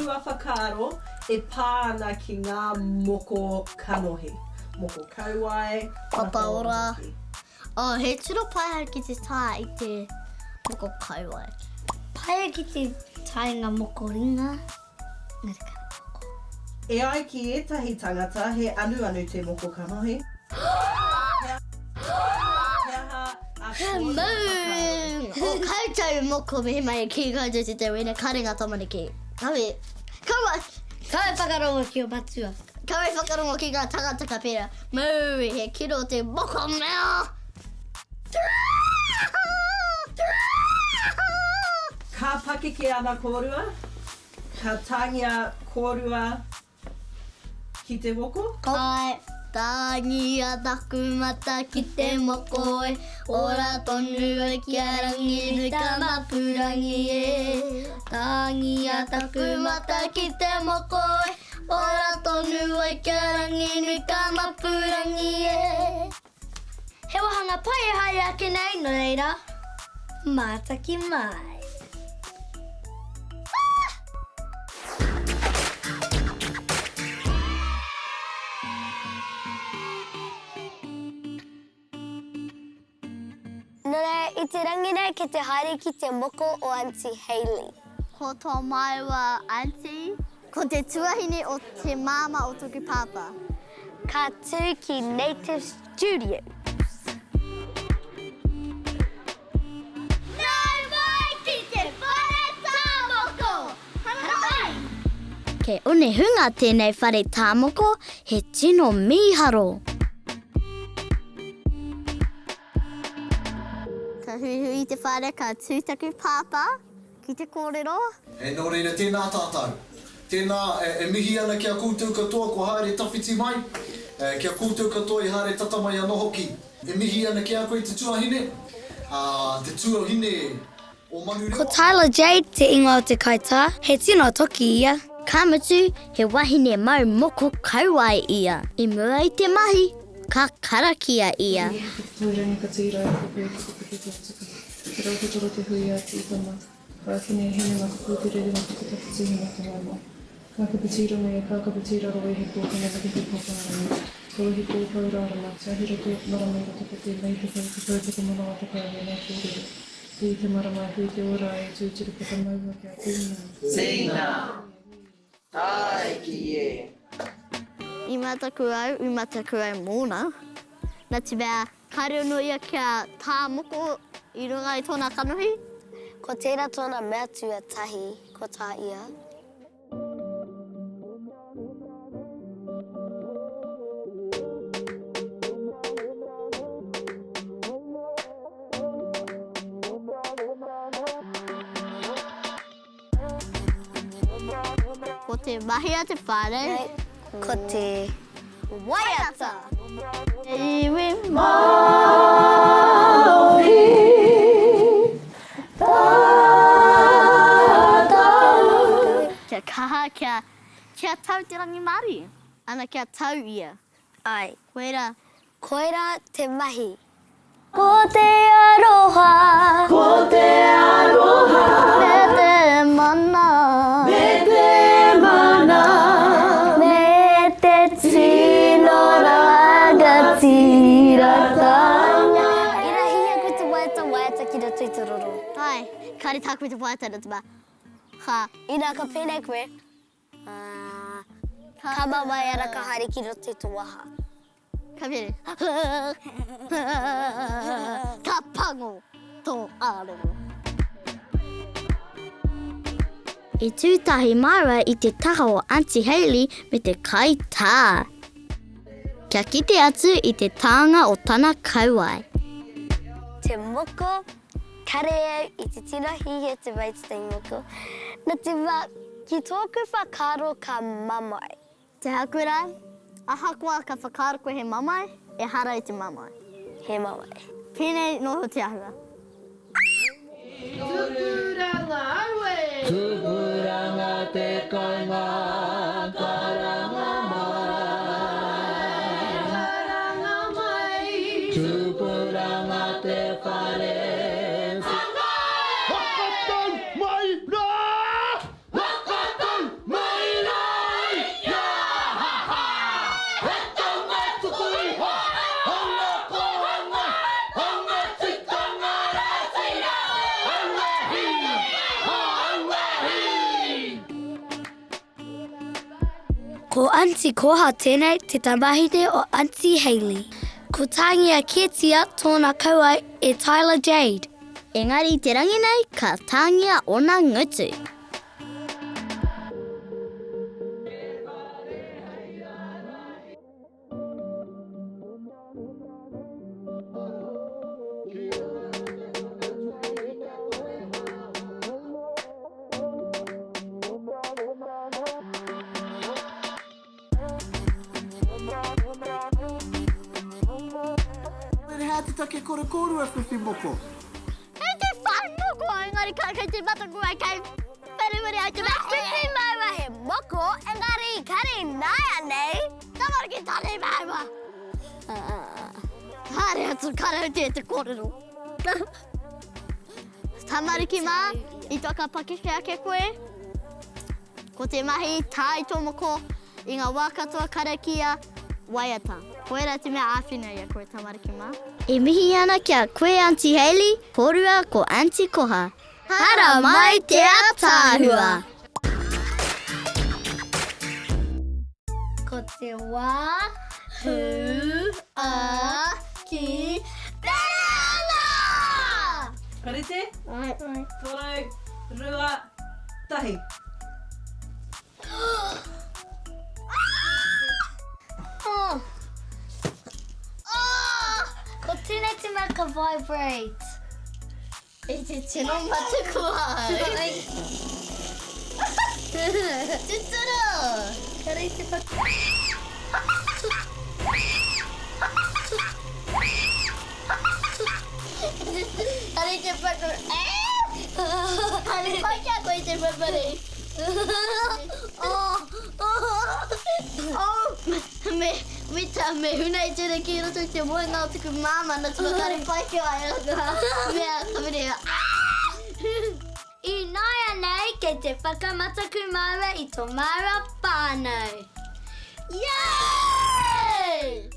korua whakaaro e pāna ki ngā moko kanohi. Moko kauai. Papaora. Oh, he tiro pai ki te tā I te moko kauai. Pai ki te tainga moko ringa. Nere kana moko. E ai ki etahi tangata he anu te moko kanohi. Moon! O koutou moko me mai ki koutou te te wina karenga tamariki. Kawe whakarongo ki o matua. Kawe whakarongo ki ngā tangata ka pera. Moo, he kiro te moko mea. Ka pakeke ana kōrua. Ka tāngia kōrua ki te moko. Kai. Tāngia taku mata ki te moko e. Ora tonu e kia rangi nui ka mapurangi e. Tāngia taku mata ki te moko e. Ora tonu e kia rangi nui ka mapurangi e. He wahanga pai e hai ake nei no reira. Mātaki mai. Nō I te rangire ki te haere ki te moko o Auntie Hayley. Ko tō mai wa auntie. Ko te tuahine o te māma o toku pāpā. Ka tū ki Native Studio. Ke one hunga tēnei whare tāmoko, he tino mīharo. Ka huihui te whare ka tūtaku pāpā ki te kōrero. E nō reira, tēnā tātou. Tēnā e mihi ana kia koutou katoa ko haere tawhiti mai. Kia koutou katoa I haere tata mai anō hoki. E mihi ana kia koe te tuahine. Te tuahine o Manureo. Ko Tyler Jade te ingoa o te kaita, he tino toki ia. Ka mutu, he wahine mau moko kauai ia. I mua I te mahi, ka karakia ia. Tuirangi ka tīrai, ka pēr, ka pēr, ka tika. Te rau te toro te hui a te itama. Ka kine hene ngā kūtere ngā kutatatsihi ngā tawama. Ka kapitira me ka kapitira roe he kōkana waki he kōkana. Koro he kōkaurarama, te ahira te marama I roto te nei te kaupataka mana o te kāre nā kōrere. Tui te marama hui te ora e tūtiri kata maua kia tūna. Sina. Tai ki e. I mataku au mōna. Nā te mea, kare ono ia kia tā moko I runga I tōna kanohi. Ko tērā tōna mea tua tahi, ko tā ia. Ko te mahi a te whare. Ko te waiata. Iwi Māori. Kia kaha kia tau te rangi Māori. Ana kia tau ia. Ai. Koera. Koera te mahi. Ko te aroha. Ko te aroha. Me te mana. Me te mana. Me te tino raga tirata. Ira hia ko te waiata ki ra tui te roro. Ai, kare tāku te waiata na te mā. Ha. Ina ka pēnei koe. Ka mawai ara ka haere ki ra tui te waha. Ka pere. Ka pango tō ārongo. I tūtahi mara I te taha o Auntie Hayley me te kai tā. Kia kite atu I te tāanga o tana kauai. Te moko, kare au I te tino hihi te waititei moko. Nā te wā, ki tōku whakaro ka mamai. Te Haakura, ahakoa ka whakaaro koe he mamai, e hara I te mamai. He mamai. Pēnei noho te ahua. Tupuranga aue. Tupuranga te kainga, karanga mai. Karanga mai. Tupuranga te whare. Whakatau mai rā! Whakatau mai Ko Auntie Koha tēnei te tamahine o Auntie Hayley. Ko tāngia ketia tōna kaua e Tyler Jade. Engari te rangi nei, ka tāngia ona ngutu. Hea te take kore kōru e whiwhi moko. Hei te whanmoko, engari ka kei te mataku ai kei wheriwiri ai te whiwhi maua he moko, engari kare nāia nei, tamariki tane maua. Hare atu kare te kōrero. Tamariki mā, I toka pakeke ake koe. Ko te mahi tai tō moko, I ngā wā katoa karakia, waiata. Koera te mea āwhina ia koe tamariki mā. E mihi ana kia koe Auntie Hayley, korua ko Auntie Koha. Hara mai te atāhua! Ko te wā, hu, a, ki, pērana! Karete? Ai. Tono, rua, tahi. Oh. Ko tēnei te mea ka vibrate. E te tino matuku ai. Tuturu! Karei te paku. Hari te paku. Hari pakia koe te papare. Me hunai tere ki roto te moe ngā tuku māma na tuka kare pakia ai raka. Mea kamerea. I noia nei kei te whakamataku maua I tō maua whānau. Yay!